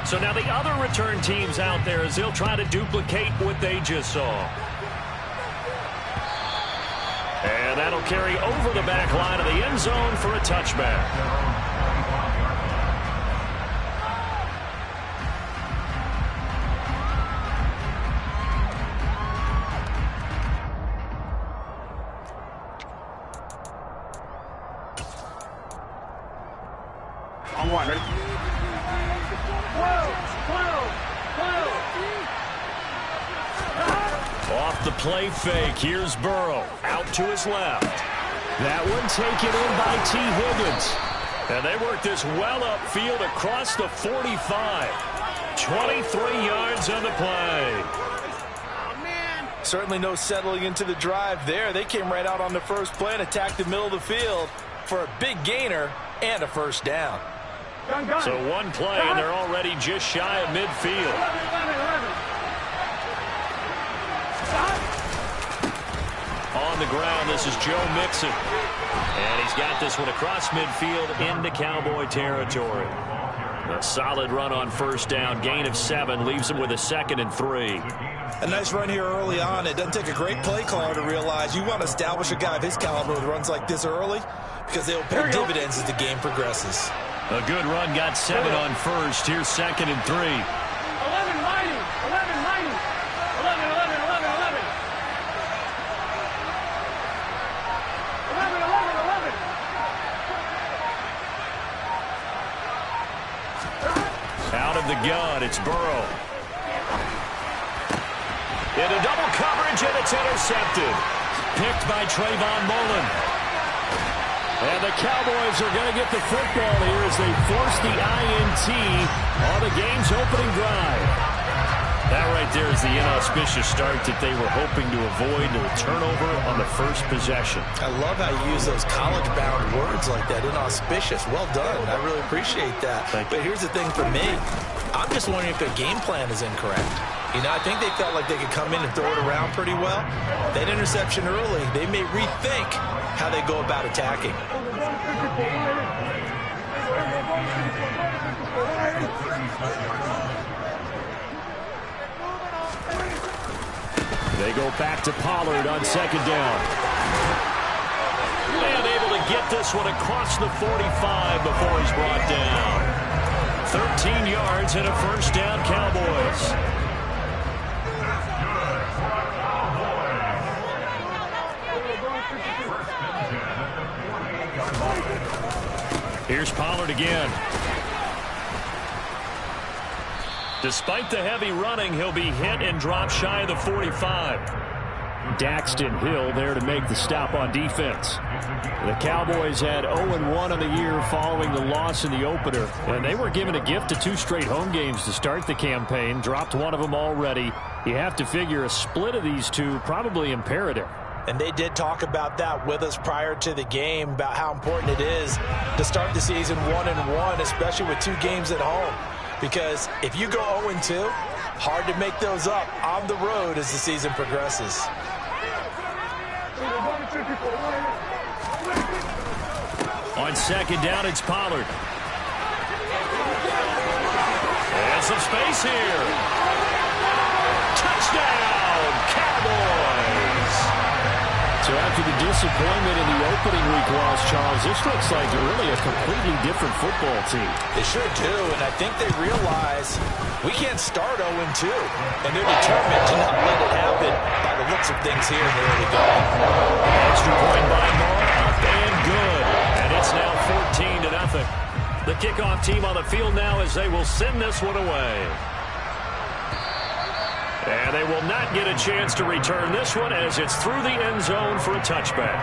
So now the other return teams out there as they'll try to duplicate what they just saw. And that'll carry over the back line of the end zone for a touchback. On one, ready? Off the play fake, here's Burrow. Out to his left. That one taken in by T. Higgins. And they work this well upfield across the 45. 23 yards on the play. Certainly no settling into the drive there. They came right out on the first play and attacked the middle of the field for a big gainer and a first down. So one play, and they're already just shy of midfield. On the ground, this is Joe Mixon. And he's got this one across midfield into Cowboy territory. A solid run on first down. Gain of 7 leaves him with a 2nd and 3. A nice run here early on. It doesn't take a great play caller to realize you want to establish a guy of his caliber with runs like this early because they'll pay dividends as the game progresses. A good run, got 7 on first. Here's 2nd and 3. 11, mighty. 11, mighty. 11, 11, 11, 11. 11, 11, 11. Out of the gun, it's Burrow. Into double coverage, and it's intercepted. Picked by Trayvon Mullen. And the Cowboys are going to get the football here as they force the INT on the game's opening drive. That right there is the inauspicious start that they were hoping to avoid, a turnover on the first possession. I love how you use those college-bound words like that, inauspicious. Well done. I really appreciate that. But here's the thing for me. I'm just wondering if their game plan is incorrect. You know, I think they felt like they could come in and throw it around pretty well. That interception early, they may rethink how they go about attacking. They go back to Pollard on 2nd down. And able to get this one across the 45 before he's brought down. 13 yards and a first down, Cowboys. Here's Pollard again. Despite the heavy running, he'll be hit and drop shy of the 45. Daxton Hill there to make the stop on defense. The Cowboys had 0-1 on the year following the loss in the opener, and they were given a gift of 2 straight home games to start the campaign. Dropped one of them already. You have to figure a split of these two probably imperative. And they did talk about that with us prior to the game, about how important it is to start the season 1-1, especially with 2 games at home. Because if you go 0-2, hard to make those up on the road as the season progresses. On 2nd down, it's Pollard. And some space here. Touchdown, Cowboys! So after the disappointment in the opening week loss, Charles, this looks like really a completely different football team. They sure do, and I think they realize we can't start 0-2, and they're determined to not let it happen by the looks of things here in the early going. Extra point by Moore, up and good. And it's now 14-0. The kickoff team on the field now as they will send this one away. And they will not get a chance to return this one as it's through the end zone for a touchback.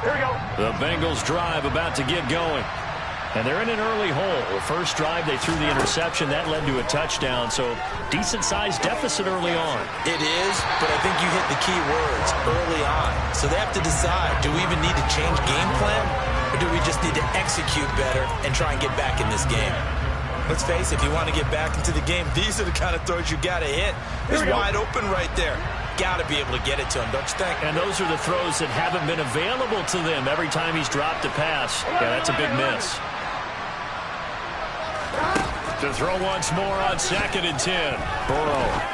Here we go. The Bengals drive about to get going. And they're in an early hole. The first drive, they threw the interception. That led to a touchdown. So decent-sized deficit early on. It is, but I think you hit the key words, early on. So they have to decide, do we even need to change game plan? Or do we just need to execute better and try and get back in this game? Let's face it, if you want to get back into the game, these are the kind of throws you got to hit. He's wide open right there. Got to be able to get it to him, don't you think? And those are the throws that haven't been available to them every time he's dropped a pass. Yeah, that's a big miss. To throw once more on 2nd and 10. Burrow.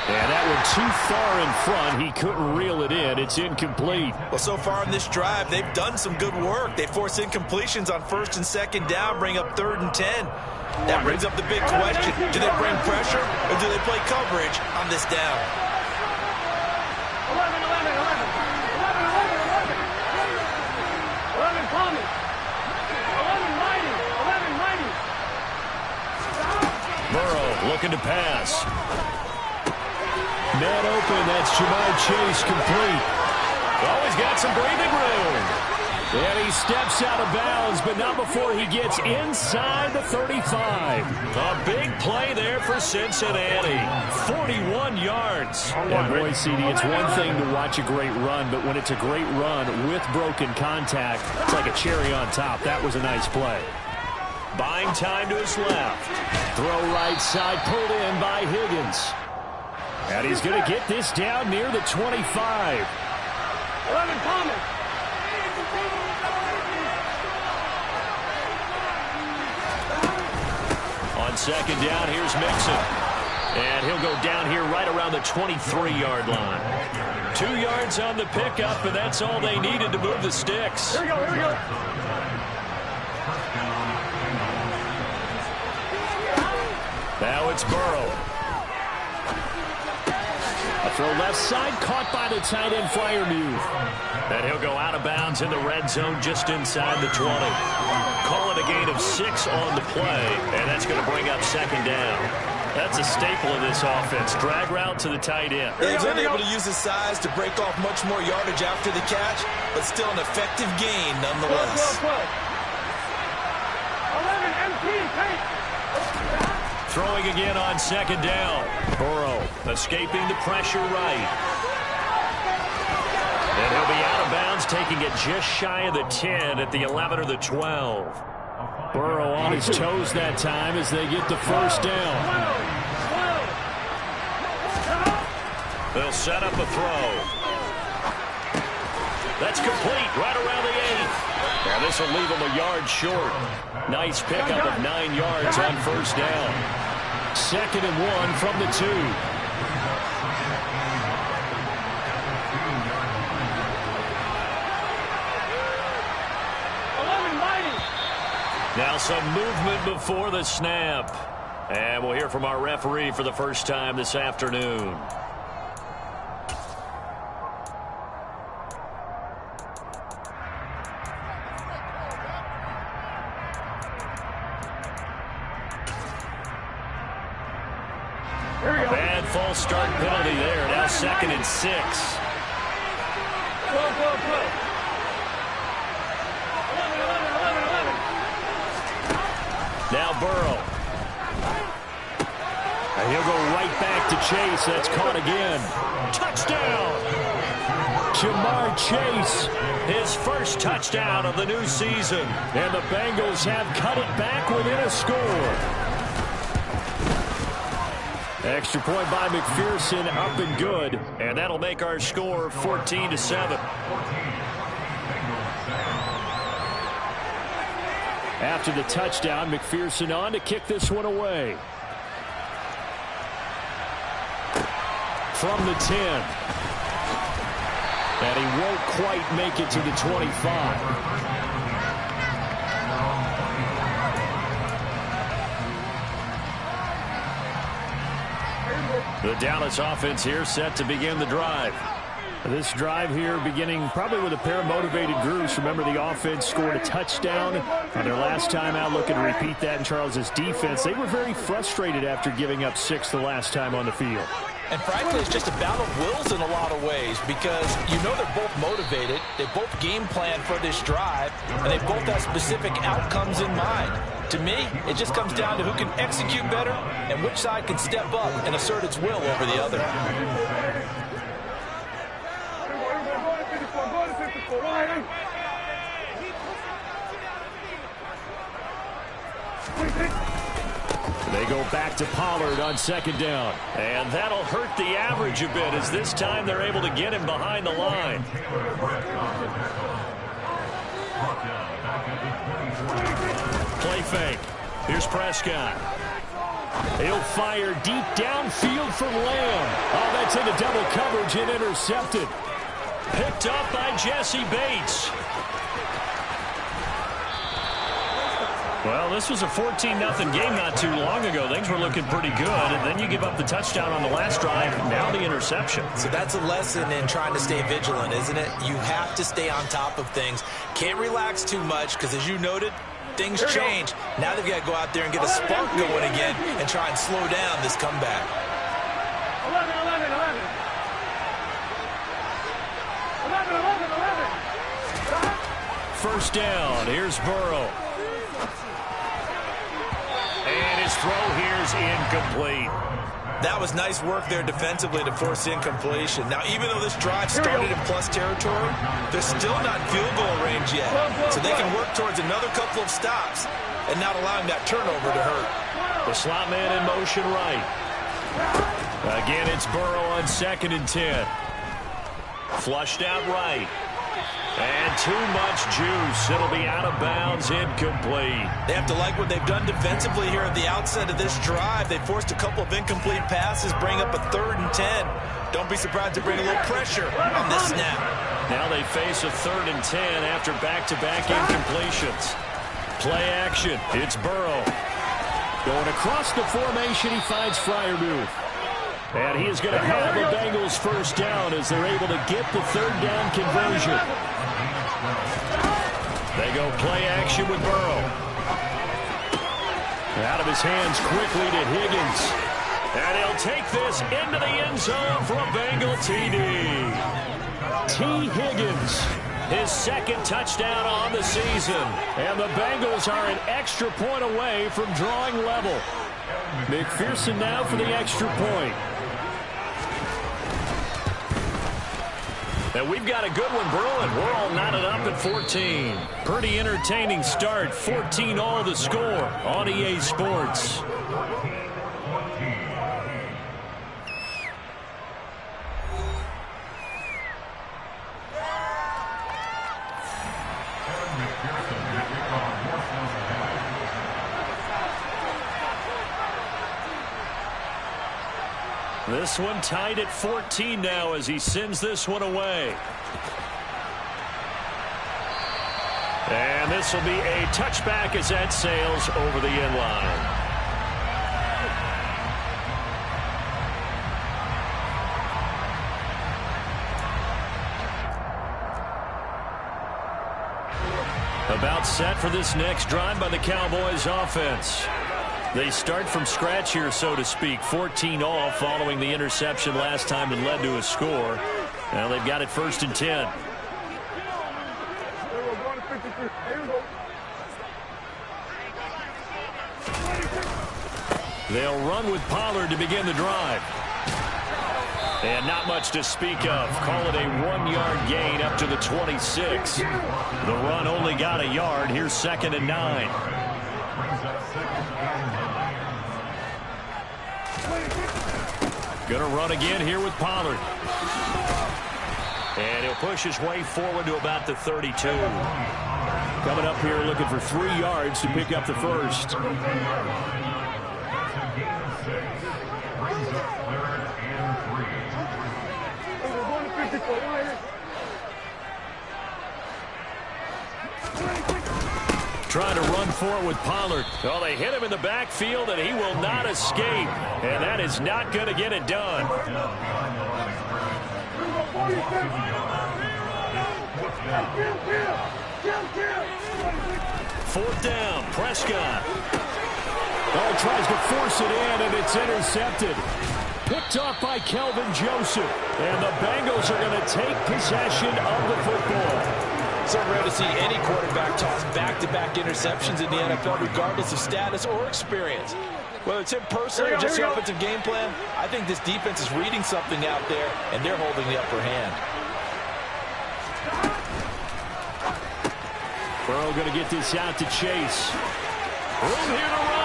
And that one too far in front. He couldn't reel it in. It's incomplete. Well, so far on this drive, they've done some good work. They force incompletions on 1st and 2nd down, bring up 3rd and 10. That brings up the big question. Do they bring pressure or do they play coverage on this down? 11, 11, 11. 11, 11, 11. 11 Palmy. 11 Mighty. 11 Mighty. Burrow looking to pass. Man open, that's Jamar Chase complete. Oh, he's got some breathing room. And he steps out of bounds, but not before he gets inside the 35. A big play there for Cincinnati. 41 yards. And boy, CD, it's one thing to watch a great run, but when it's a great run with broken contact, it's like a cherry on top. That was a nice play. Buying time to his left. Throw right side, pulled in by Higgins. And he's going to get this down near the 25. 11 Palmy. On 2nd down, here's Mixon. And he'll go down here right around the 23-yard line. 2 yards on the pickup, and that's all they needed to move the sticks. Here we go, here we go. Now it's Burrow. A throw left side, caught by the tight end Freiermuth. And he'll go out of bounds in the red zone just inside the 20. Call it a gain of 6 on the play, and that's going to bring up 2nd down. That's a staple of this offense. Drag route to the tight end. He's unable to use his size to break off much more yardage after the catch, but still an effective gain nonetheless. 12, 11 MP, take. Throwing again on 2nd down. Burrow escaping the pressure right. And he'll be out of bounds, taking it just shy of the 10 at the 11 or the 12. Burrow on his toes that time as they get the 1st down. They'll set up a throw. That's complete right around the 8. Now this will leave him a yard short. Nice pickup of 9 yards on 1st down. 2nd and 1 from the 2. Now some movement before the snap. And we'll hear from our referee for the first time this afternoon. A bad false start penalty there. Now 2nd and 6. Now Burrow. And he'll go right back to Chase. That's caught again. Touchdown! Jamar Chase, his first touchdown of the new season. And the Bengals have cut it back within a score. Extra point by McPherson, up and good. And that'll make our score 14-7. After the touchdown, McPherson on to kick this one away. From the 10. And he won't quite make it to the 25. The Dallas offense here set to begin the drive. This drive here beginning probably with a pair of motivated groups. Remember, the offense scored a touchdown on their last time out. Looking to repeat that in Charles's defense. They were very frustrated after giving up 6 the last time on the field. And frankly, it's just a battle of wills in a lot of ways because you know they're both motivated. They both game plan for this drive, and they both have specific outcomes in mind. To me, it just comes down to who can execute better and which side can step up and assert its will over the other. Back to Pollard on second down. And that'll hurt the average a bit as this time they're able to get him behind the line. Play fake. Here's Prescott. He'll fire deep downfield for Lamb. Oh, that's into double coverage and intercepted. Picked up by Jesse Bates. Well, this was a 14-0 game not too long ago. Things were looking pretty good, and then you give up the touchdown on the last drive, now the interception. So that's a lesson in trying to stay vigilant, isn't it? You have to stay on top of things. Can't relax too much because, as you noted, things change. Now they've got to go out there and get a spark going again and try and slow down this comeback. 11. First down. Here's Burrow. And his throw here's incomplete. That was nice work there defensively to force incompletion. Now, even though this drive started in plus territory, they're still not field goal range yet. So they can work towards another couple of stops and not allowing that turnover to hurt. The slot man in motion right. Again, it's Burrow on 2nd and 10. Flushed out right. And too much juice. It'll be out of bounds, incomplete. They have to like what they've done defensively here at the outset of this drive. They forced a couple of incomplete passes, bring up a 3rd and 10. Don't be surprised to bring a little pressure on this snap. Now they face a 3rd and 10 after back-to-back incompletions. Play action. It's Burrow. Going across the formation, he finds Freiermuth. And he is going to have the Bengals first down as they're able to get the 3rd down conversion. They go play action with Burrow. Out of his hands quickly to Higgins. And he'll take this into the end zone for a Bengal TD. T. Higgins, his 2nd touchdown on the season. And the Bengals are an extra point away from drawing level. McPherson now for the extra point. And we've got a good one brewing. We're all knotted up at 14. Pretty entertaining start. 14-all the score on EA Sports. This one tied at 14 now as he sends this one away. And this will be a touchback as that sails over the end line. About set for this next drive by the Cowboys offense. They start from scratch here, so to speak. 14-all following the interception last time that led to a score. Now they've got it 1st and 10. They'll run with Pollard to begin the drive. And not much to speak of. Call it a 1-yard gain up to the 26. The run only got a yard. Here's 2nd and 9. Going to run again here with Pollard. And he'll push his way forward to about the 32. Coming up here looking for 3 yards to pick up the first. Trying to run for it with Pollard. Oh, they hit him in the backfield, and he will not escape. And that is not going to get it done. 4th down, Prescott. Oh, tries to force it in, and it's intercepted. Picked off by Kelvin Joseph. And the Bengals are going to take possession of the football. So rare to see any quarterback toss back-to-back interceptions in the NFL, regardless of status or experience. Whether it's him personally or just the offensive game plan, I think this defense is reading something out there, and they're holding the upper hand. Burrow going to get this out to Chase. Room here to run.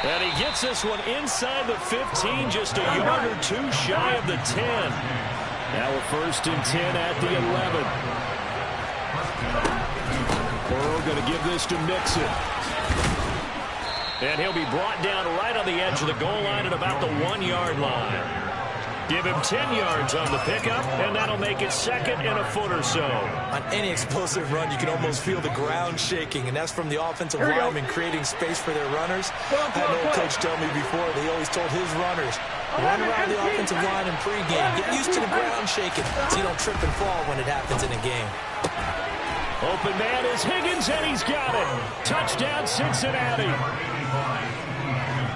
And he gets this one inside the 15, just a yard or two shy of the 10. Now a 1st and 10 at the 11. Burrow going to give this to Mixon. And he'll be brought down right on the edge of the goal line at about the 1-yard line. Give him 10 yards on the pickup, and that'll make it 2nd and a foot or so. On any explosive run, you can almost feel the ground shaking, and that's from the offensive linemen creating space for their runners. I had an old coach tell me before, they always told his runners, run around the offensive line in pregame. Get used to the ground shaking so you don't trip and fall when it happens in a game. Open man is Higgins, and he's got it. Touchdown, Cincinnati.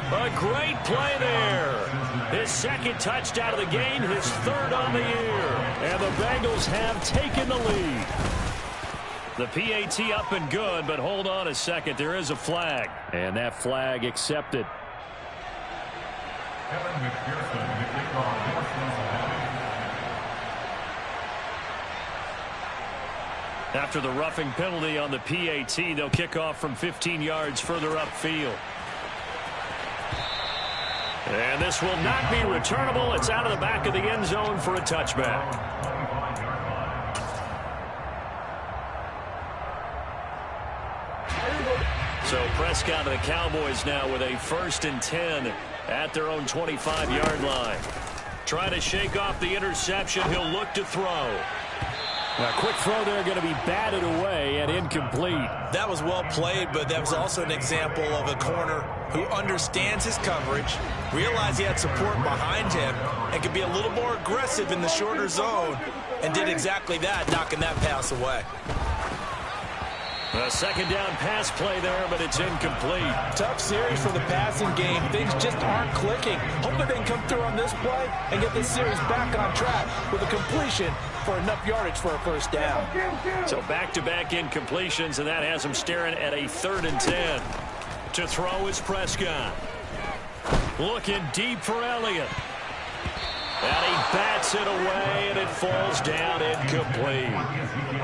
A great play there. His 2nd touchdown of the game, his 3rd on the year. And the Bengals have taken the lead. The PAT up and good, but hold on a second. There is a flag. And that flag accepted. After the roughing penalty on the PAT, they'll kick off from 15 yards further upfield. And this will not be returnable. It's out of the back of the end zone for a touchback. So Prescott and the Cowboys now with a 1st and 10 at their own 25-yard line. Trying to shake off the interception. He'll look to throw. A quick throw there going to be batted away and incomplete. That was well played, but that was also an example of a corner who understands his coverage, realized he had support behind him, and could be a little more aggressive in the shorter zone, and did exactly that, knocking that pass away. A 2nd down pass play there, but it's incomplete. Tough series for the passing game. Things just aren't clicking. Hopefully they can come through on this play and get this series back on track with a completion for enough yardage for a 1st down. So back-to-back incompletions, and that has him staring at a 3rd and 10. To throw is Prescott. Looking deep for Elliott. And he bats it away, and it falls down incomplete.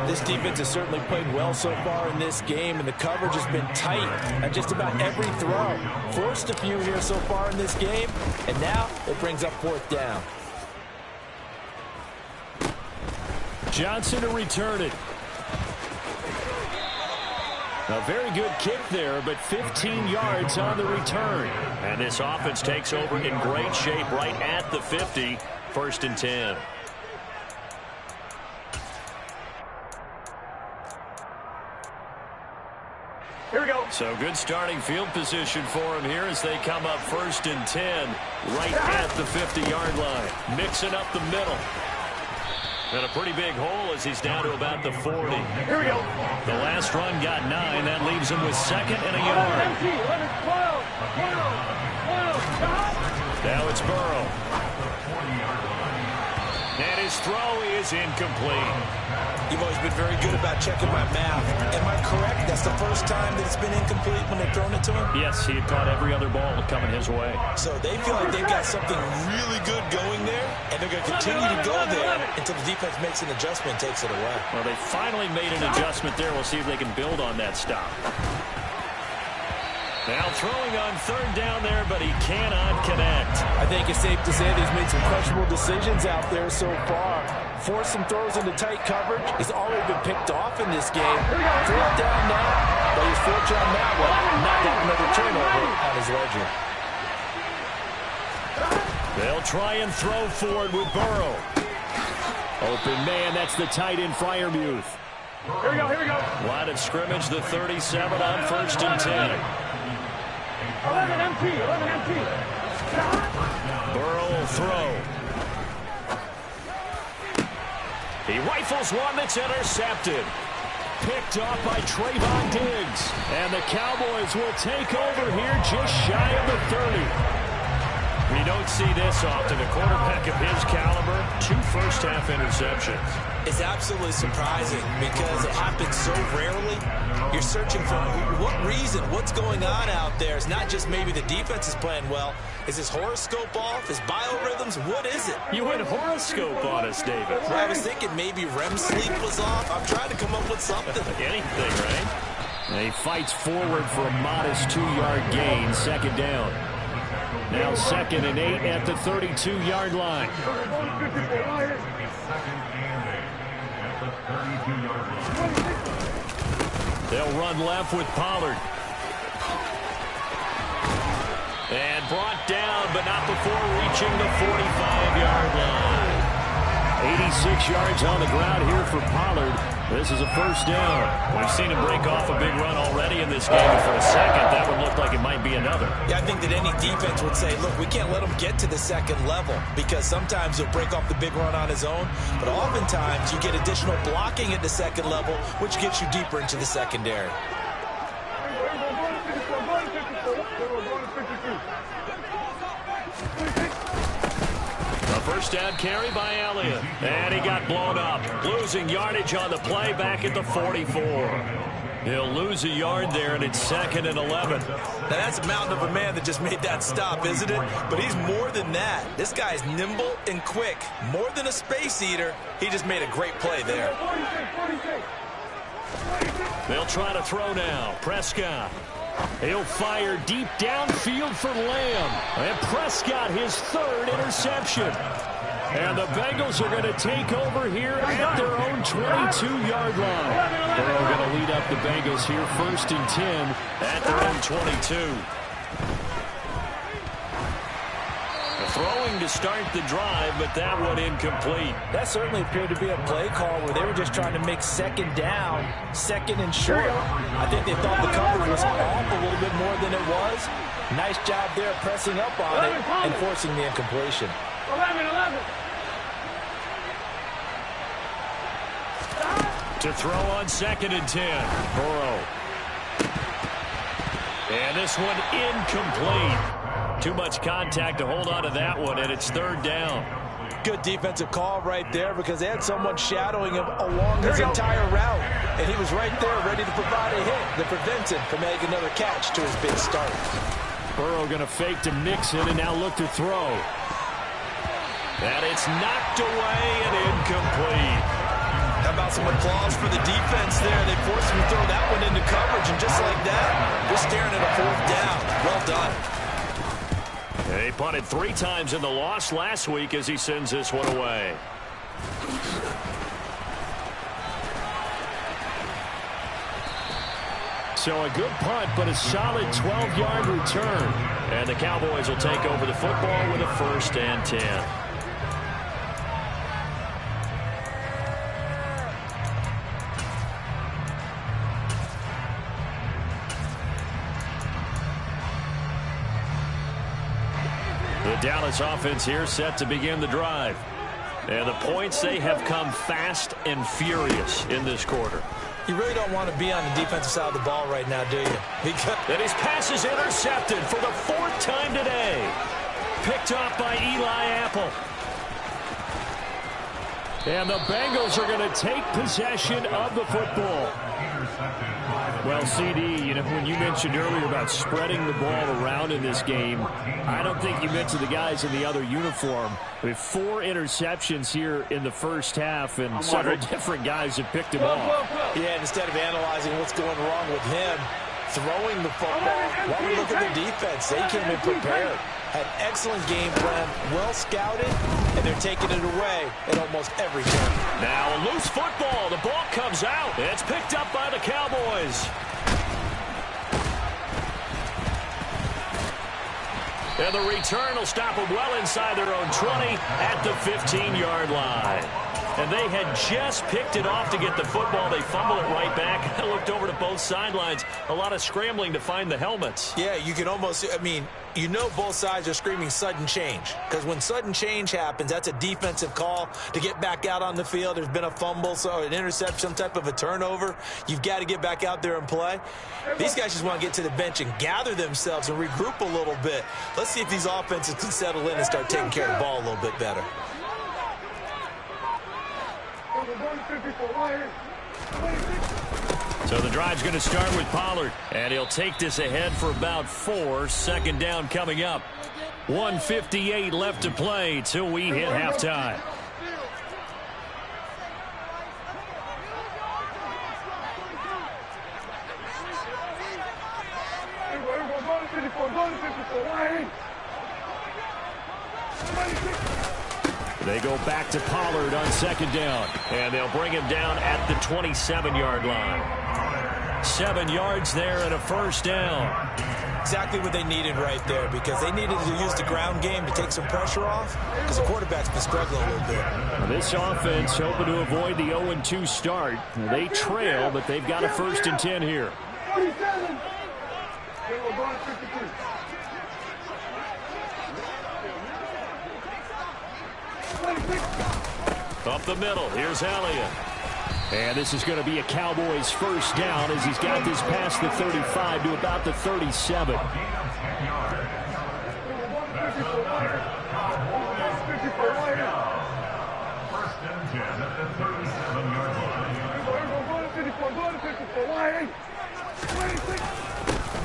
This defense has certainly played well so far in this game, and the coverage has been tight at just about every throw. Forced a few here so far in this game, and now it brings up 4th down. Johnson to return it. A very good kick there, but 15 yards on the return. And this offense takes over in great shape right at the 50. 1st and 10. Here we go. So good starting field position for him here as they come up 1st and 10 right at the 50-yard line. Mixing up the middle. And a pretty big hole as he's down to about the 40. Here we go. The last run got 9. That leaves him with 2nd and a yard. 11, 12, 12, 12. Now it's Burrow. And his throw is incomplete. You've always been very good about checking my math. Am I correct? That's the first time that it's been incomplete when they've thrown it to him? Yes, he had caught every other ball coming his way. So they feel like they've got something really good going there, and they're going to continue to go there until the defense makes an adjustment and takes it away. Well, they finally made an adjustment there. We'll see if they can build on that stop. Now throwing on 3rd down there, but he cannot connect. I think it's safe to say that he's made some questionable decisions out there so far. Forced some throws into tight coverage. He's already been picked off in this game. 4th down now, but he's fortunate on that one. Not got another turnover on his ledger. They'll try and throw forward with Burrow. Open man, that's the tight end Freiermuth. Here we go, here we go. Line of scrimmage, the 37 on 1st and 10. 11 empty, 11 empty. Burrow will throw. He rifles one that's intercepted. Picked off by Trayvon Diggs. And the Cowboys will take over here just shy of the 30. We don't see this often. A quarterback of his caliber, 2 first-half interceptions. It's absolutely surprising because it happens so rarely. You're searching for what reason, what's going on out there. It's not just maybe the defense is playing well. Is his horoscope off? His biorhythms? What is it? You went horoscope on us, David. Well, I was thinking maybe REM sleep was off. I'm trying to come up with something. Anything, right? And he fights forward for a modest 2-yard gain, second down. Now 2nd and 8 at the 32-yard line. They'll run left with Pollard. And brought down, but not before reaching the 45-yard line. 86 yards on the ground here for Pollard. This is a first down. We've seen him break off a big run already in this game, and for a second, that would look like it might be another. Yeah, I think that any defense would say, look, we can't let him get to the second level because sometimes he'll break off the big run on his own, but oftentimes you get additional blocking at the second level, which gets you deeper into the secondary. First down carry by Elliott. And he got blown up. Losing yardage on the play back at the 44. He'll lose a yard there, and it's 2nd and 11. Now, that's a mountain of a man that just made that stop, isn't it? But he's more than that. This guy's nimble and quick. More than a space eater. He just made a great play there. They'll try to throw now. Prescott. He'll fire deep downfield for Lamb. And Prescott, his 3rd interception. And the Bengals are going to take over here at their own 22-yard line. They're going to lead up the Bengals here 1st and 10 at their own 22. Throwing to start the drive, but that one incomplete. That certainly appeared to be a play call where they were just trying to make 2nd down, 2nd and short. I think they thought the coverage was off a little bit more than it was. Nice job there pressing up on it and forcing the incompletion. 11. To throw on 2nd and 10. Burrow. And this one incomplete. Too much contact to hold on to that one, and it's 3rd down. Good defensive call right there because they had someone shadowing him along his entire route, and he was right there ready to provide a hit that prevents him from making another catch to his big start. Burrow going to fake to Mixon and now look to throw. And it's knocked away and incomplete. How about some applause for the defense there? They forced him to throw that one into coverage, and just like that, we're staring at a 4th down. Well done. He punted 3 times in the loss last week as he sends this one away. So a good punt, but a solid 12-yard return. And the Cowboys will take over the football with a 1st and 10. The Dallas offense here set to begin the drive. And the points, they have come fast and furious in this quarter. You really don't want to be on the defensive side of the ball right now, do you? Because and his pass is intercepted for the 4th time today. Picked off by Eli Apple. And the Bengals are going to take possession of the football. Well, CD, when you mentioned earlier about spreading the ball around in this game, I don't think you mentioned the guys in the other uniform. We have 4 interceptions here in the first half, and several different guys have picked him off. Yeah, instead of analyzing what's going wrong with him, throwing the football, while we look at the defense, they came in prepared. Had excellent game plan, well scouted, and they're taking it away at almost every turn. Now a loose football. The ball comes out. It's picked up by the Cowboys. And the return will stop them well inside their own 20 at the 15-yard line. And they had just picked it off to get the football. They fumble it right back. I looked over to both sidelines. A lot of scrambling to find the helmets. Yeah, you can almost, you know both sides are screaming sudden change. Because when sudden change happens, that's a defensive call to get back out on the field. There's been a fumble, so an interception, some type of a turnover. You've got to get back out there and play. These guys just want to get to the bench and gather themselves and regroup a little bit. Let's see if these offenses can settle in and start taking care of the ball a little bit better. So the drive's going to start with Pollard, and he'll take this ahead for about 4. 2nd down coming up. 1:58 left to play till we hit halftime. go back to Pollard on second down. And they'll bring him down at the 27-yard line. 7 yards there and a first down. Exactly what they needed right there, because they needed to use the ground game to take some pressure off, because the quarterback's been struggling a little bit. Now this offense hoping to avoid the 0-2 start. They trail, but they've got a 1st and 10 here. 47. Up the middle, here's Elliott. And this is going to be a Cowboys 1st down as he's got this past the 35 to about the 37.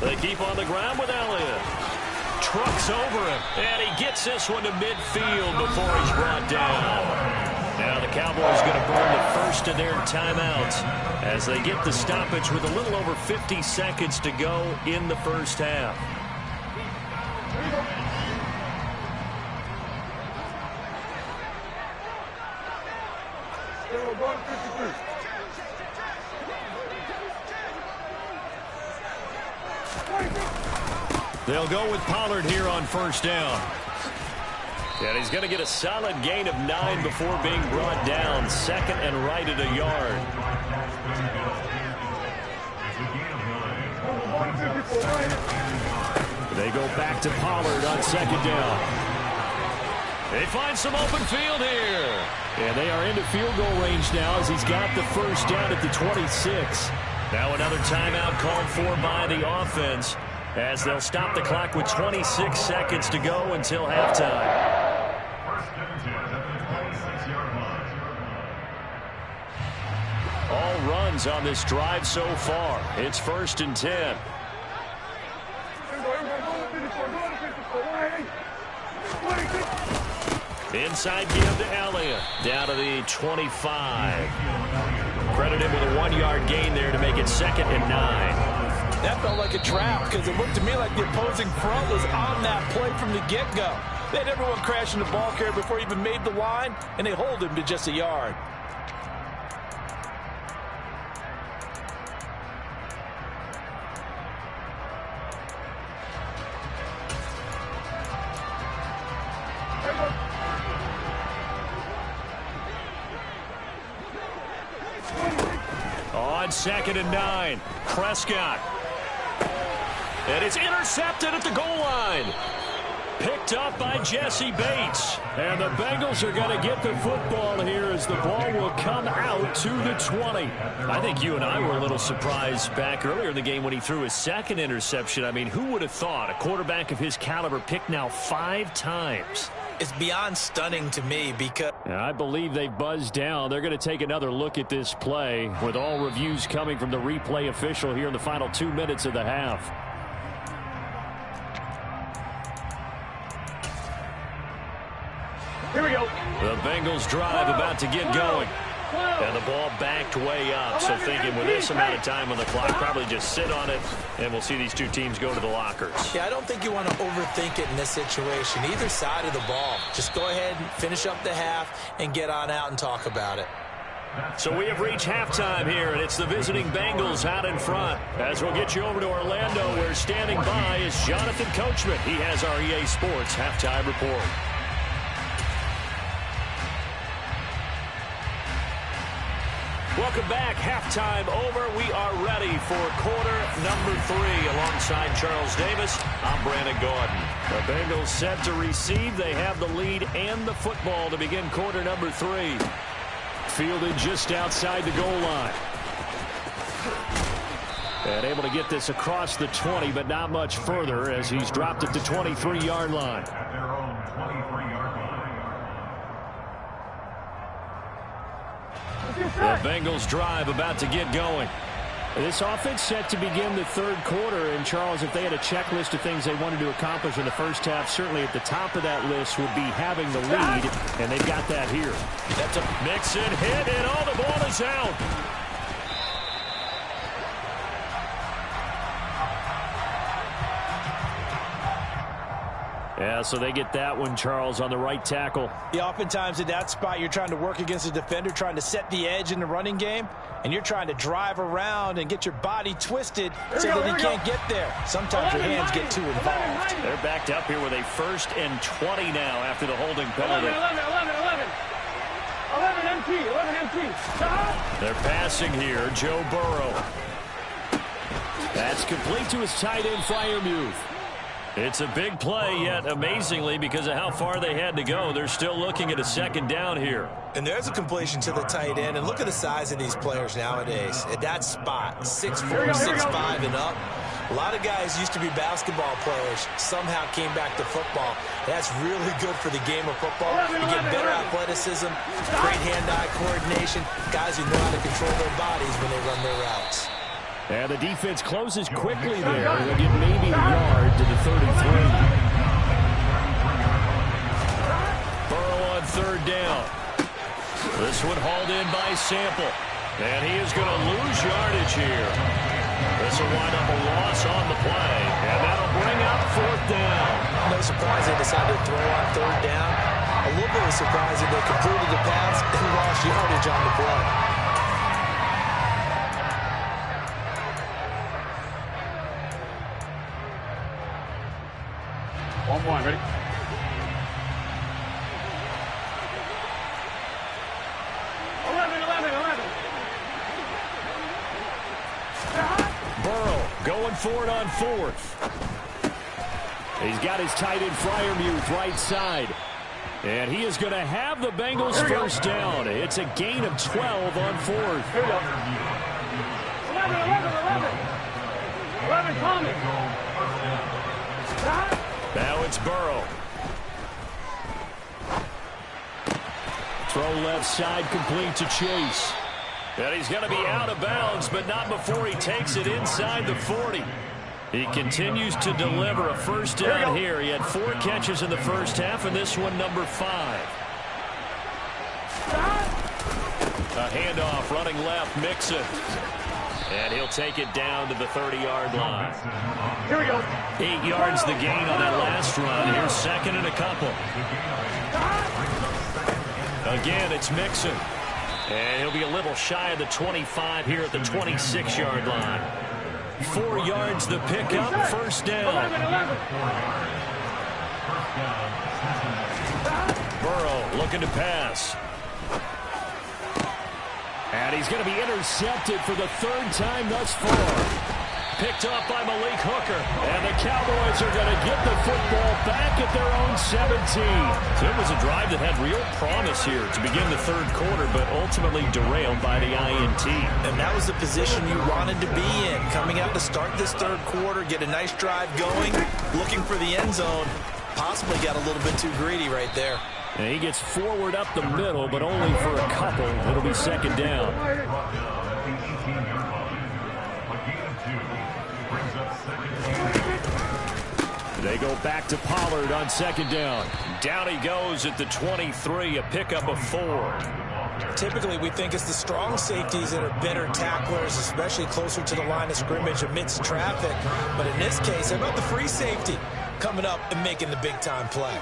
They keep on the ground with Elliott. Trucks over him, and he gets this one to midfield before he's brought down. Now the Cowboys going to burn the first of their timeouts as they get the stoppage with a little over 50 seconds to go in the first half. They'll go with Pollard here on 1st down. And he's going to get a solid gain of 9 before being brought down. 2nd and right at a yard. They go back to Pollard on 2nd down. They find some open field here. And they are into field goal range now as he's got the 1st down at the 26. Now another timeout called for by the offense, as they'll stop the clock with 26 seconds to go until halftime. All runs on this drive so far. It's 1st and 10. Inside give to Elliott. Down to the 25. Credit him with a 1-yard gain there to make it 2nd and 9. That felt like a trap, because it looked to me like the opposing front was on that play from the get-go. They had everyone crashing the ball carrier before he even made the line, and they hold him to just a yard. On 2nd and 9, Prescott. And it's intercepted at the goal line. Picked up by Jesse Bates. And the Bengals are going to get the football here as the ball will come out to the 20. I think you and I were a little surprised back earlier in the game when he threw his 2nd interception. I mean, who would have thought a quarterback of his caliber picked now 5 times? It's beyond stunning to me, because I believe they've buzzed down. They're going to take another look at this play with all reviews coming from the replay official here in the final 2 minutes of the half. Here we go. The Bengals drive about to get going. And the ball backed way up. So thinking with this amount of time on the clock, probably just sit on it, and we'll see these two teams go to the lockers. Yeah, I don't think you want to overthink it in this situation. Either side of the ball. Just go ahead and finish up the half and get on out and talk about it. So we have reached halftime here, and it's the visiting Bengals out in front. As we'll get you over to Orlando, where standing by is Jonathan Coachman. He has our EA Sports halftime report. Welcome back. Halftime over. We are ready for quarter number 3. Alongside Charles Davis, I'm Brandon Gordon. The Bengals set to receive. They have the lead and the football to begin quarter number 3. Fielded just outside the goal line. And able to get this across the 20, but not much further as he's dropped at the 23-yard line. The Bengals drive about to get going. This offense set to begin the 3rd quarter. And, Charles, if they had a checklist of things they wanted to accomplish in the first half, certainly at the top of that list would be having the lead, and they've got that here. That's a Mixon hit, and all the ball is out. Yeah, so they get that one, Charles, on the right tackle. Yeah, oftentimes in that spot, you're trying to work against a defender, trying to set the edge in the running game, and you're trying to drive around and get your body twisted so that he can't get there. Sometimes your hands get too involved. They're backed up here with a 1st and 20 now after the holding penalty. 11 MT. They're passing here, Joe Burrow. That's complete to his tight end, Freiermuth. It's a big play, yet amazingly, because of how far they had to go, they're still looking at a 2nd down here. And there's a completion to the tight end, and look at the size of these players nowadays. At that spot, 6'4", 6'5", and up. A lot of guys used to be basketball players, somehow came back to football. That's really good for the game of football. You get better athleticism, great hand-eye coordination, guys who know how to control their bodies when they run their routes. And the defense closes quickly there. They'll get maybe a yard to the 33. Burrow on 3rd down. This one hauled in by Sample. And he is going to lose yardage here. This will wind up a loss on the play. And that'll bring up 4th down. No surprise they decided to throw on 3rd down. A little bit of surprise that they completed the pass and lost yardage on the play. One, ready? Burrow going for it on 4th. He's got his tight end Freiermuth right side. And he is going to have the Bengals 1st down. It's a gain of 12 on 4th. 11, Thomas. Now it's Burrow. Throw left side complete to Chase. And he's going to be out of bounds, but not before he takes it inside the 40. He continues to deliver a 1st down here. He had 4 catches in the 1st half, and this one number 5. A handoff running left, Mixon. And he'll take it down to the 30-yard line. Here we go. 8 yards the gain on that last run. Here's 2nd and a couple. Again, it's Mixon. And he'll be a little shy of the 25 here at the 26-yard line. 4 yards the pickup, 1st down. Burrow looking to pass. And he's going to be intercepted for the 3rd time thus far. Picked up by Malik Hooker. And the Cowboys are going to get the football back at their own 17. So it was a drive that had real promise here to begin the 3rd quarter, but ultimately derailed by the INT. And that was the position you wanted to be in. Coming out to start this 3rd quarter, get a nice drive going, looking for the end zone. Possibly got a little bit too greedy right there. And he gets forward up the middle, but only for a couple. It'll be 2nd down. They go back to Pollard on 2nd down. Down he goes at the 23, a pickup of 4. Typically, we think it's the strong safeties that are better tacklers, especially closer to the line of scrimmage amidst traffic. But in this case, how about the free safety coming up and making the big-time play?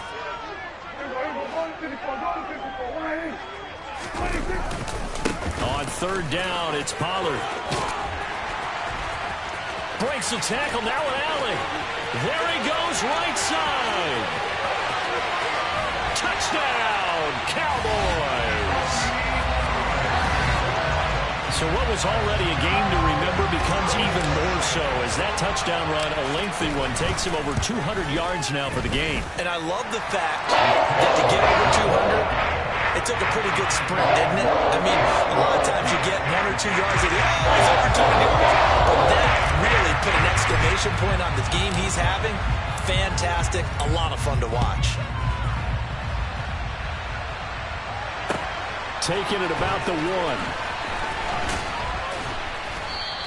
On 3rd down, it's Pollard. Breaks the tackle, now an alley. There he goes, right side. Touchdown, Cowboys. So what was already a game to remember becomes even more so as that touchdown run, a lengthy one, takes him over 200 yards now for the game. And I love the fact that to get over 200, it took a pretty good sprint, didn't it? I mean, a lot of times you get 1 or 2 yards and it's over 200 yards. But that really put an exclamation point on the game he's having. Fantastic. A lot of fun to watch. Taking it about the 1.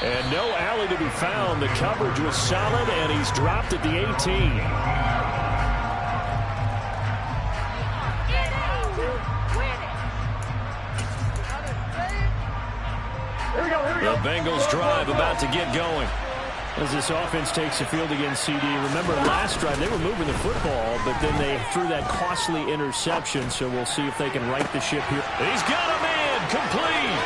And no alley to be found. The coverage was solid, and he's dropped at the 18. The Bengals drive about to get going. As this offense takes the field against CD, remember last drive they were moving the football, but then they threw that costly interception, so we'll see if they can right the ship here. He's got a man, complete.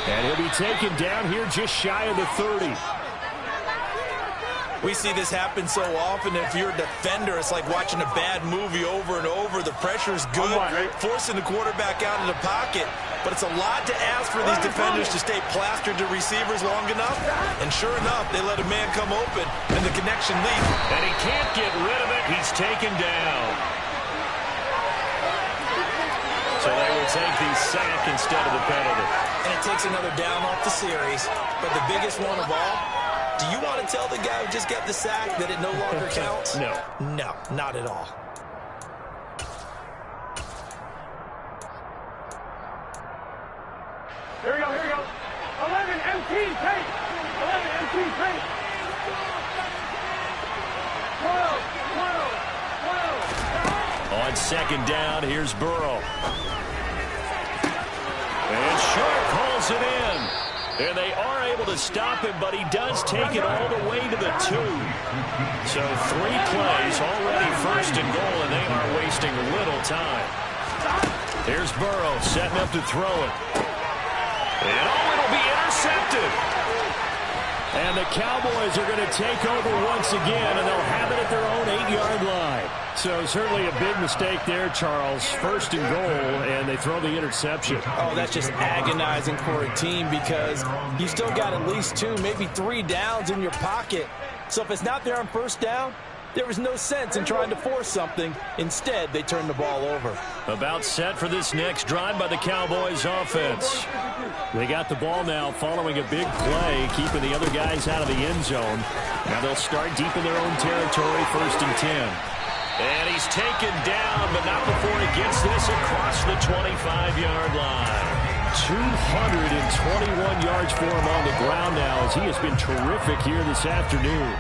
And he'll be taken down here just shy of the 30. We see this happen so often. If you're a defender, it's like watching a bad movie over and over. The pressure's good, forcing the quarterback out of the pocket. But it's a lot to ask for these defenders to stay plastered to receivers long enough. And sure enough, they let a man come open, and the connection leads. And he can't get rid of it. He's taken down. So they will take the sack instead of the penalty. And it takes another down off the series. But the biggest one of all, do you want to tell the guy who just got the sack that it no longer counts? No. No, not at all. Here we go, here we go. 11 MT tape. 11 MT tape. 12, 12, 12. On second down, here's Burrow. And Sharp pulls it in. And they are able to stop him, but he does take it all the way to the 2. So 3 plays, already first and goal, and they are wasting little time. Here's Burrow setting up to throw it. And it'll be intercepted. And the Cowboys are going to take over once again, and they'll have it at their own 8-yard line. So certainly a big mistake there, Charles. First and goal, and they throw the interception. Oh, that's just agonizing for a team because you still got at least 2, maybe 3 downs in your pocket. So if it's not there on first down, there was no sense in trying to force something. Instead, they turned the ball over. About set for this next drive by the Cowboys offense. They got the ball now following a big play, keeping the other guys out of the end zone. Now they'll start deep in their own territory, first and 10. And he's taken down, but not before he gets this across the 25-yard line. 221 yards for him on the ground now, as he has been terrific here this afternoon.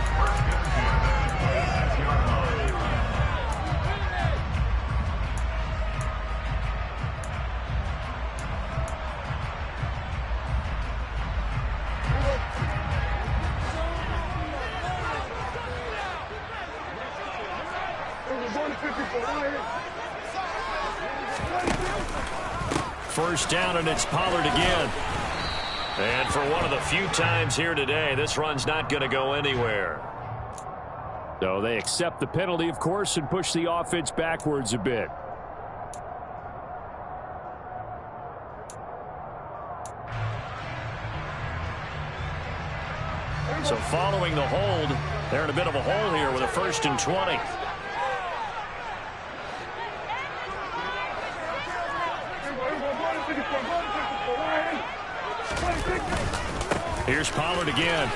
First down, and it's Pollard again. And for one of the few times here today, this run's not going to go anywhere. So they accept the penalty, of course, and push the offense backwards a bit. So following the hold, they're in a bit of a hole here with a first and 20. Here's Pollard again.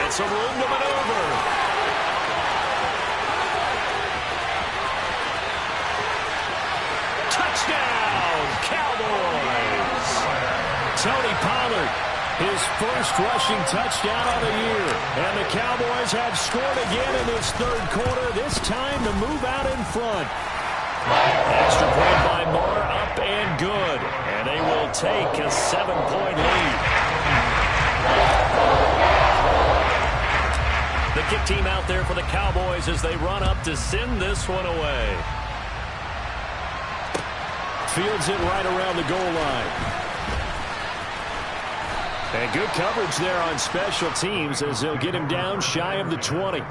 It's a room to maneuver. Touchdown, Cowboys. Tony Pollard, his first rushing touchdown of the year. And the Cowboys have scored again in this third quarter, this time to move out in front. Extra point by Moore, up and good. And they will take a 7-point lead. The kick team out there for the Cowboys as they run up to send this one away. Fields it right around the goal line. And good coverage there on special teams as they'll get him down shy of the 20.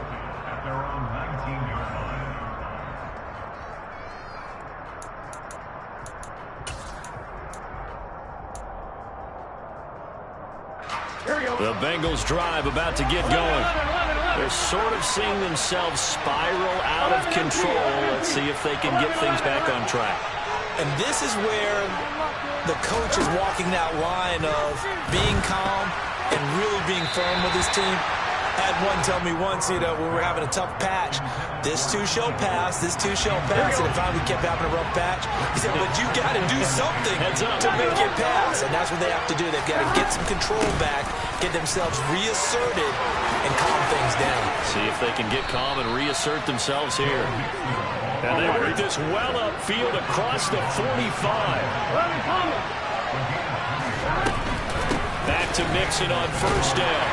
The Bengals drive about to get going. They're sort of seeing themselves spiral out of control. Let's see if they can get things back on track. And this is where the coach is walking that line of being calm and really being firm with his team. I had one tell me once, when we were having a tough patch, this too shall pass, this too shall pass, and it finally kept having a rough patch. He said, but you got to do something to make it pass, and that's what they have to do. They've got to get some control back, get themselves reasserted, and calm things down. See if they can get calm and reassert themselves here. And they work this well upfield across the 45. Back to Mixon on first down.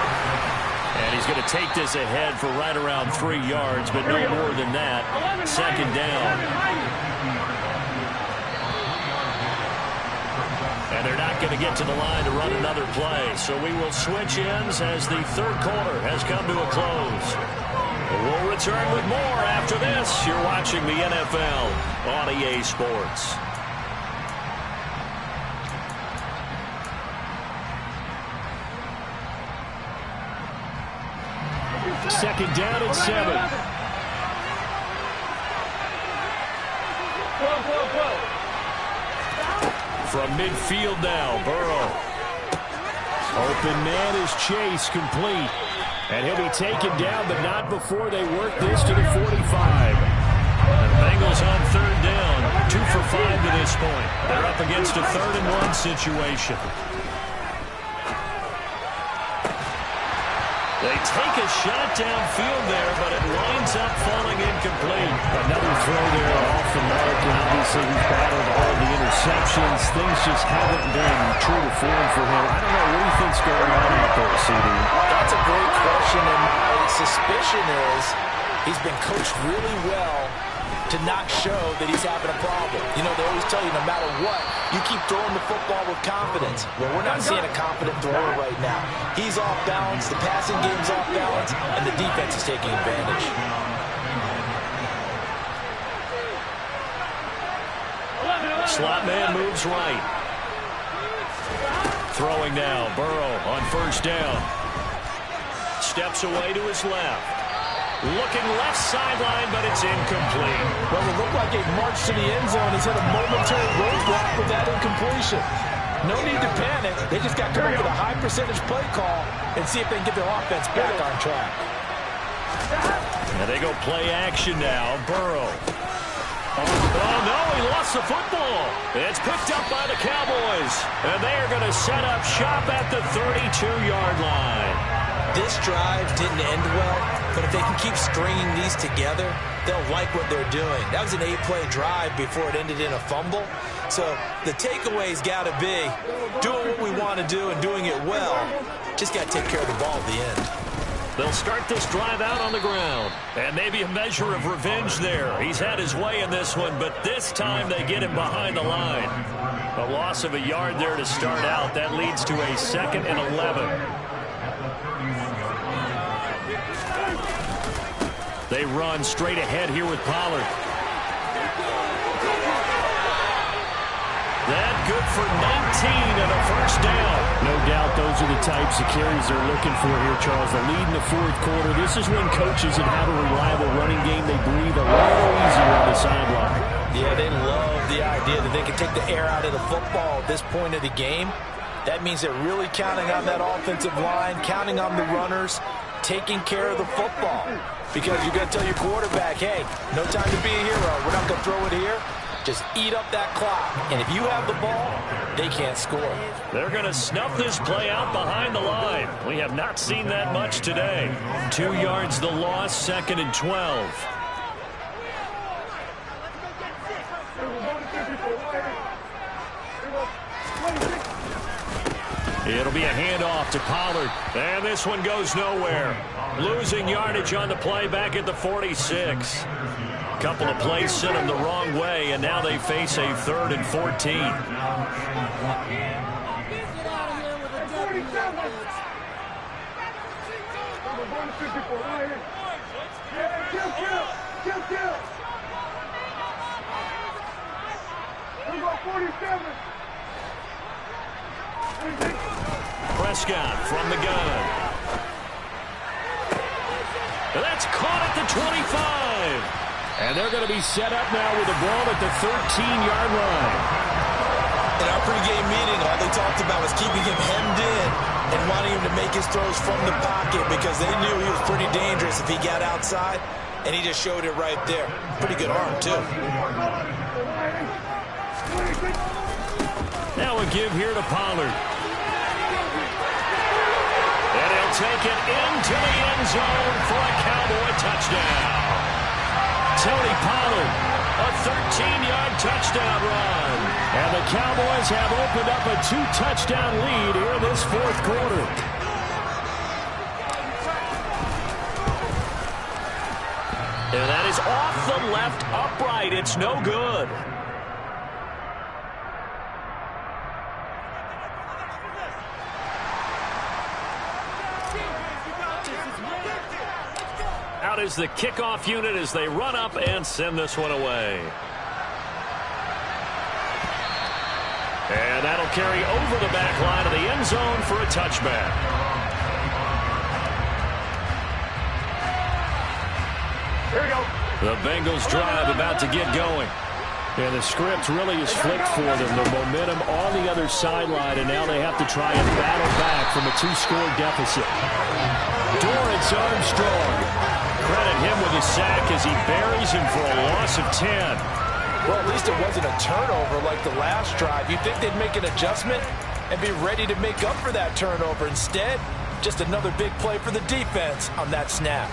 And he's going to take this ahead for right around 3 yards, but no more than that. Second down. And they're not going to get to the line to run another play. So we will switch ends as the third quarter has come to a close. We'll return with more after this. You're watching the NFL on EA Sports. Second down and 7. From midfield now, Burrow. Open man is Chase, complete. And he'll be taken down, but not before they work this to the 45. The Bengals on third down, 2 for 5 to this point. They're up against a 3rd and 1 situation. They take a shot downfield there, but it winds up falling incomplete. Another throw there off the mark, and obviously he's battled all the interceptions. Things just haven't been true to form for him. I don't know, what do you think's going on out there, CD? That's a great question, and my suspicion is he's been coached really well to not show that he's having a problem. You know, they always tell you no matter what, you keep throwing the football with confidence. Well, we're not seeing a confident thrower right now. He's off balance, the passing game's off balance, and the defense is taking advantage. Slot man moves right. Throwing now, Burrow on first down. Steps away to his left. Looking left sideline, but it's incomplete. Well, it looked like a march to the end zone has hit a momentary roadblock with that incompletion. No need to panic. They just got to come up with a high percentage play call and see if they can get their offense back on track. And they go play action now. Burrow. Oh, no, he lost the football. It's picked up by the Cowboys. And they are going to set up shop at the 32-yard line. This drive didn't end well, but if they can keep stringing these together, they'll like what they're doing. That was an 8-play drive before it ended in a fumble. So the takeaway's got to be doing what we want to do and doing it well. Just got to take care of the ball at the end. They'll start this drive out on the ground. And maybe a measure of revenge there. He's had his way in this one, but this time they get him behind the line. A loss of a yard there to start out. That leads to a 2nd and 11. They run straight ahead here with Pollard. That good for 19 and a first down. No doubt those are the types of carries they're looking for here, Charles. The lead in the 4th quarter. This is when coaches that have a reliable running game, they breathe a little easier on the sideline. Yeah, they love the idea that they can take the air out of the football at this point of the game. That means they're really counting on that offensive line, counting on the runners, taking care of the football. Because you're going to tell your quarterback, hey, no time to be a hero. We're not going to throw it here. Just eat up that clock. And if you have the ball, they can't score. They're going to snuff this play out behind the line. We have not seen that much today. 2 yards the loss, 2nd and 12. It'll be a handoff to Pollard. And this one goes nowhere. Losing yardage on the play back at the 46. Couple of plays sent them the wrong way, and now they face a 3rd and 14. Prescott from the gun. That's caught at the 25. And they're going to be set up now with the ball at the 13-yard line. In our pregame meeting, all they talked about was keeping him hemmed in and wanting him to make his throws from the pocket because they knew he was pretty dangerous if he got outside, and he just showed it right there. Pretty good arm, too. Now a give here to Pollard. And he'll take it into the end zone for a Cowboy touchdown. Tony Pollard A 13-yard touchdown run. And the Cowboys have opened up a 2-touchdown lead here in this fourth quarter. And that is off the left upright. It's no good. Out is the kickoff unit as they run up and send this one away. And that'll carry over the back line of the end zone for a touchback. Here we go. The Bengals drive about to get going. And the script really is flipped for them. The momentum on the other sideline, and now they have to try and battle back from a 2-score deficit. Dorrance Armstrong. Credit him with a sack as he buries him for a loss of 10. Well, at least it wasn't a turnover like the last drive. You'd think they'd make an adjustment and be ready to make up for that turnover. Instead, just another big play for the defense on that snap.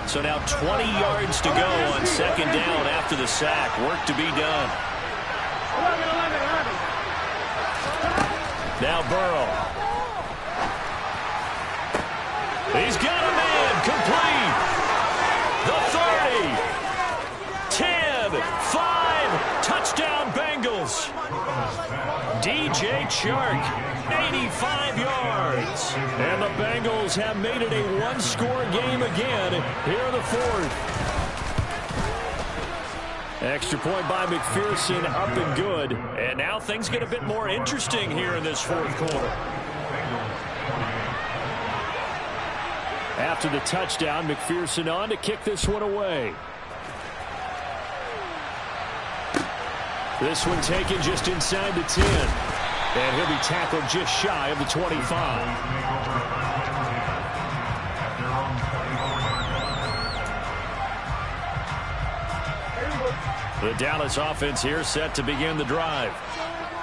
So now 20 yards to go on second down after the sack. Work to be done. 11. Now Burrow. He's got a man. Complete. The 30. 10. 5. Touchdown Bengals. DJ Chark. 85 yards. And the Bengals have made it a 1-score game again here in the fourth. Extra point by McPherson, up and good. And now things get a bit more interesting here in this fourth quarter. After the touchdown, McPherson on to kick this one away. This one taken just inside the 10. And he'll be tackled just shy of the 25. The Dallas offense here set to begin the drive.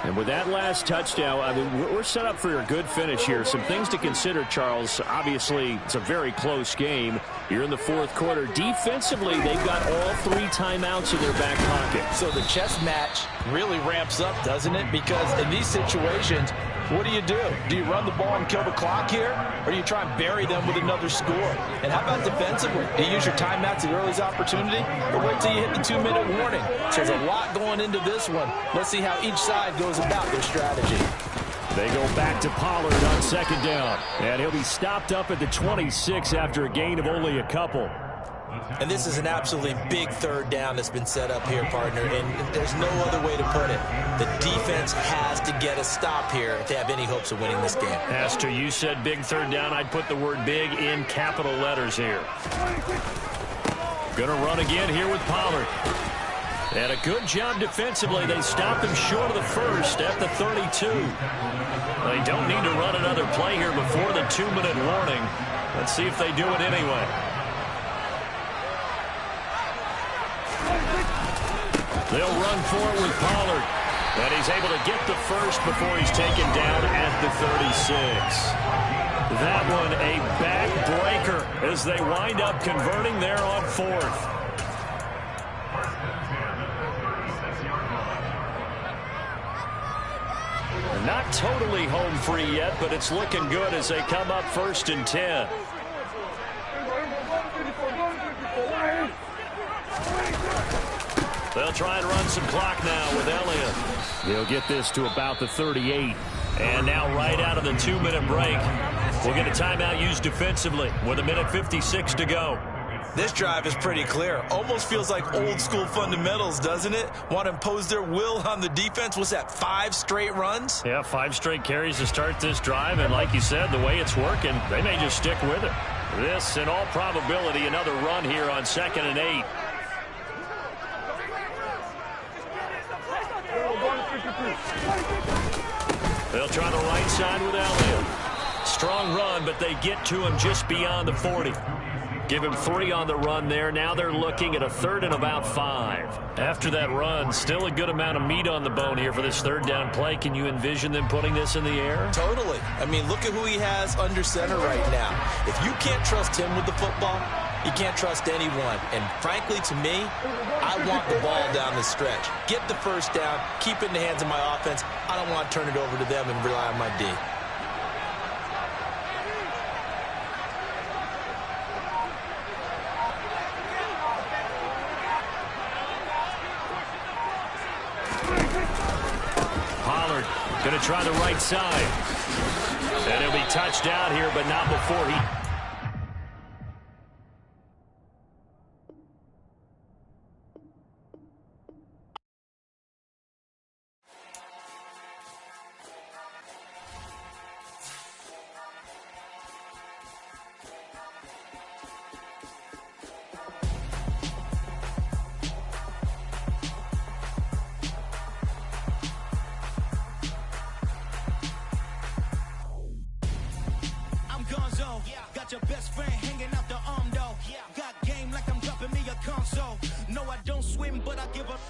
And with that last touchdown, I mean, we're set up for a good finish here. Some things to consider, Charles. Obviously, it's a very close game. You're in the fourth quarter. Defensively, they've got all 3 timeouts in their back pocket. So the chess match really ramps up, doesn't it? Because in these situations, what do? Do you run the ball and kill the clock here? Or do you try and bury them with another score? And how about defensively? Do you use your timeouts at earliest opportunity? Or wait till you hit the 2-minute warning? So there's a lot going into this one. Let's see how each side goes about their strategy. They go back to Pollard on second down. And he'll be stopped up at the 26 after a gain of only a couple. And this is an absolutely big third down that's been set up here, partner, and there's no other way to put it. The defense has to get a stop here if they have any hopes of winning this game. Pastor, you said big third down. I'd put the word big in capital letters here. Going to run again here with Pollard. And a good job defensively. They stopped him short of the first at the 32. They don't need to run another play here before the 2-minute warning. Let's see if they do it anyway. They'll run forward with Pollard. And he's able to get the first before he's taken down at the 36. That one a backbreaker as they wind up converting there on fourth. Not totally home free yet, but it's looking good as they come up 1st and 10. They'll try and run some clock now with Elliott. They'll get this to about the 38. And now right out of the 2-minute break, we'll get a timeout used defensively with 1:56 to go. This drive is pretty clear. Almost feels like old school fundamentals, doesn't it? Want to impose their will on the defense. Was that 5 straight runs? Yeah, 5 straight carries to start this drive. And like you said, the way it's working, they may just stick with it. This, in all probability, another run here on 2nd and 8. They'll try the right side with Elliott. Strong run, but they get to him just beyond the 40. Give him 3 on the run there. Now they're looking at a 3rd and about 5. After that run, still a good amount of meat on the bone here for this 3rd down play. Can you envision them putting this in the air? Totally. I mean, look at who he has under center right now. If you can't trust him with the football, You can't trust anyone. And frankly, to me, I want the ball down the stretch. Get the first down, keep it in the hands of my offense. I don't want to turn it over to them and rely on my D. Going to try the right side. And he'll be touched out here, but not before he... Got your best friend hanging out the arm though. Got game like I'm dropping me a console. No, I don't swim, but I give up.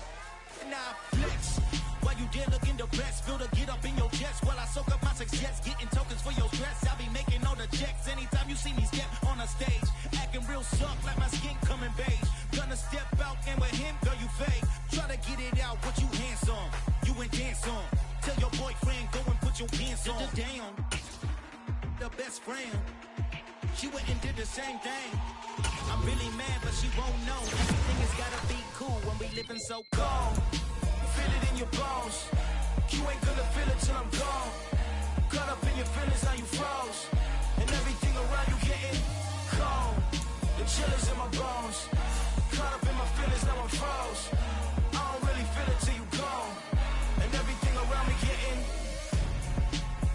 And I flex. While you there looking the best, feel the get up in your chest while I soak up my success, getting tokens for your stress. I'll be making all the checks anytime you see me step on a stage, acting real suck like my skin coming beige. Gonna step out and with him, girl, you fake. Try to get it out, what you handsome, you and dance on. Tell your boyfriend go and put your pants on. Down, the best friend. She went and did the same thing. I'm really mad, but she won't know. Everything has gotta be cool when we living so cold. Feel it in your bones. You ain't gonna feel it till I'm gone. Caught up in your feelings, now you froze. And everything around you getting cold. The chill is in my bones. Caught up in my feelings, now I'm froze. I don't really feel it till you gone. And everything around me getting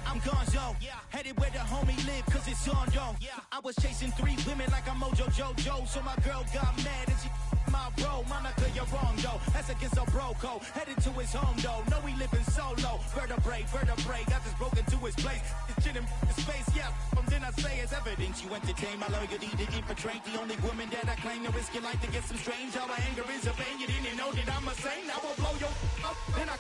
I'm gone, yo. Headed where the homie live, cause it's on, yo. I was chasing 3 women like I'm Mojo Jojo. So my girl got mad and she my bro. Monica, you're wrong, though. That's against a bro code. Headed to his home, though. No, he living solo. Vertebrae. Got this broken to his place. It's shit in his face, yeah. From then I say it's evidence. You entertain my loyalty to infiltrate. The only woman that I claim to risk your life to get some strange. All my anger is a pain. You didn't know that I'm a saint. I will blow your up. Then I